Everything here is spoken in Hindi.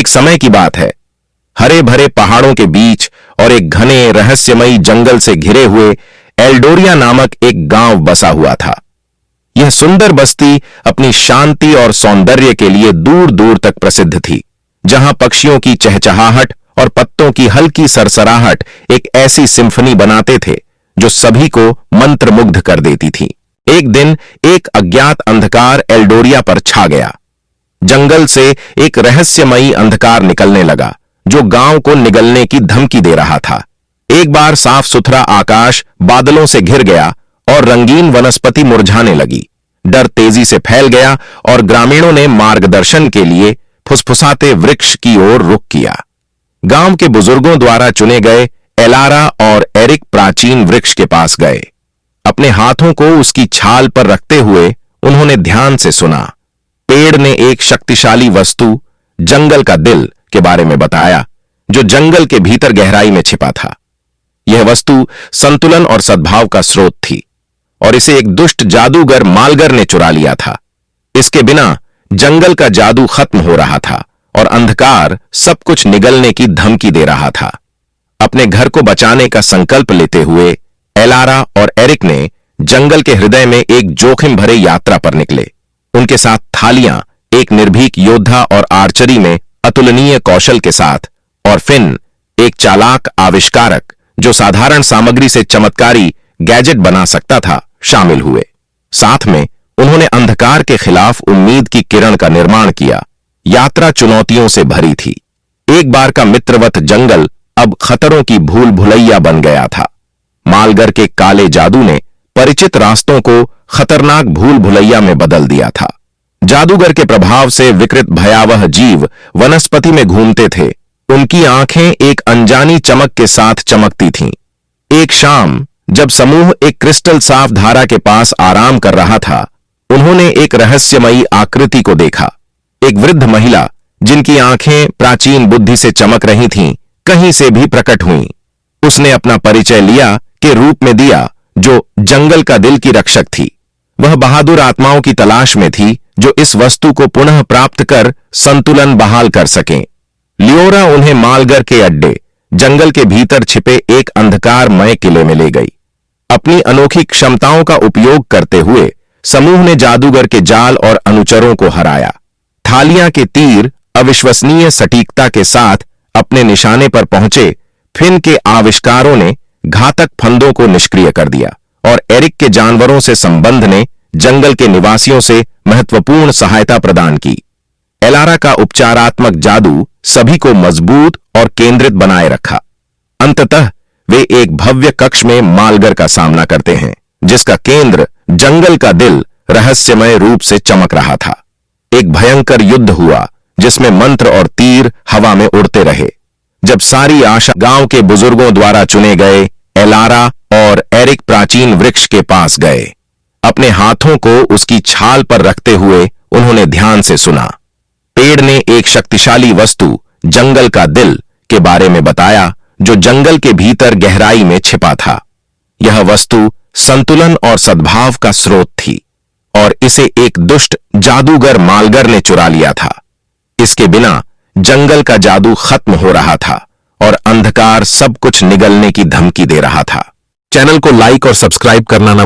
एक समय की बात है। हरे भरे पहाड़ों के बीच और एक घने रहस्यमयी जंगल से घिरे हुए एल्डोरिया नामक एक गांव बसा हुआ था। यह सुंदर बस्ती अपनी शांति और सौंदर्य के लिए दूर दूर तक प्रसिद्ध थी, जहां पक्षियों की चहचहाहट और पत्तों की हल्की सरसराहट एक ऐसी सिम्फनी बनाते थे जो सभी को मंत्रमुग्ध कर देती थी। एक दिन एक अज्ञात अंधकार एल्डोरिया पर छा गया। जंगल से एक रहस्यमयी अंधकार निकलने लगा जो गांव को निगलने की धमकी दे रहा था। एक बार साफ सुथरा आकाश बादलों से घिर गया और रंगीन वनस्पति मुरझाने लगी। डर तेजी से फैल गया और ग्रामीणों ने मार्गदर्शन के लिए फुसफुसाते वृक्ष की ओर रुख किया। गांव के बुजुर्गों द्वारा चुने गए एलारा और एरिक प्राचीन वृक्ष के पास गए। अपने हाथों को उसकी छाल पर रखते हुए उन्होंने ध्यान से सुना। पेड़ ने एक शक्तिशाली वस्तु, जंगल का दिल, के बारे में बताया जो जंगल के भीतर गहराई में छिपा था। यह वस्तु संतुलन और सद्भाव का स्रोत थी और इसे एक दुष्ट जादूगर मालगर ने चुरा लिया था। इसके बिना जंगल का जादू खत्म हो रहा था और अंधकार सब कुछ निगलने की धमकी दे रहा था। अपने घर को बचाने का संकल्प लेते हुए एलारा और एरिक ने जंगल के हृदय में एक जोखिम भरे यात्रा पर निकले। उनके साथ थालियां, एक निर्भीक योद्धा और आर्चरी में अतुलनीय कौशल के साथ, और फिन, एक चालाक आविष्कारक जो साधारण सामग्री से चमत्कारी गैजेट बना सकता था, शामिल हुए। साथ में उन्होंने अंधकार के खिलाफ उम्मीद की किरण का निर्माण किया। यात्रा चुनौतियों से भरी थी। एक बार का मित्रवत जंगल अब खतरों की भूल भुलैया बन गया था। मालगर के काले जादू ने परिचित रास्तों को खतरनाक भूल भुलैया में बदल दिया था। जादूगर के प्रभाव से विकृत भयावह जीव वनस्पति में घूमते थे। उनकी आंखें एक अनजानी चमक के साथ चमकती थीं। एक शाम जब समूह एक क्रिस्टल साफ धारा के पास आराम कर रहा था, उन्होंने एक रहस्यमयी आकृति को देखा। एक वृद्ध महिला जिनकी आंखें प्राचीन बुद्धि से चमक रही थीं, कहीं से भी प्रकट हुईं। उसने अपना परिचय लिया के रूप में दिया जो जंगल का दिल की रक्षक थी। वह बहादुर आत्माओं की तलाश में थी जो इस वस्तु को पुनः प्राप्त कर संतुलन बहाल कर सकें। लियोरा उन्हें मालगर के अड्डे, जंगल के भीतर छिपे एक अंधकारमय किले में ले गई। अपनी अनोखी क्षमताओं का उपयोग करते हुए समूह ने जादूगर के जाल और अनुचरों को हराया। थालियां के तीर अविश्वसनीय सटीकता के साथ अपने निशाने पर पहुंचे। फिन के आविष्कारों ने घातक फंदों को निष्क्रिय कर दिया और एरिक के जानवरों से संबंध ने जंगल के निवासियों से महत्वपूर्ण सहायता प्रदान की। एलारा का उपचारात्मक जादू सभी को मजबूत और केंद्रित बनाए रखा। अंततः वे एक भव्य कक्ष में मालगर का सामना करते हैं, जिसका केंद्र, जंगल का दिल, रहस्यमय रूप से चमक रहा था। एक भयंकर युद्ध हुआ जिसमें मंत्र और तीर हवा में उड़ते रहे। जब सारी आशा गांव के बुजुर्गों द्वारा चुने गए एलारा और एरिक प्राचीन वृक्ष के पास गए। अपने हाथों को उसकी छाल पर रखते हुए उन्होंने ध्यान से सुना। पेड़ ने एक शक्तिशाली वस्तु, जंगल का दिल, के बारे में बताया जो जंगल के भीतर गहराई में छिपा था। यह वस्तु संतुलन और सद्भाव का स्रोत थी और इसे एक दुष्ट जादूगर मालगर ने चुरा लिया था। इसके बिना जंगल का जादू खत्म हो रहा था और अंधकार सब कुछ निगलने की धमकी दे रहा था। चैनल को लाइक और सब्सक्राइब करना ना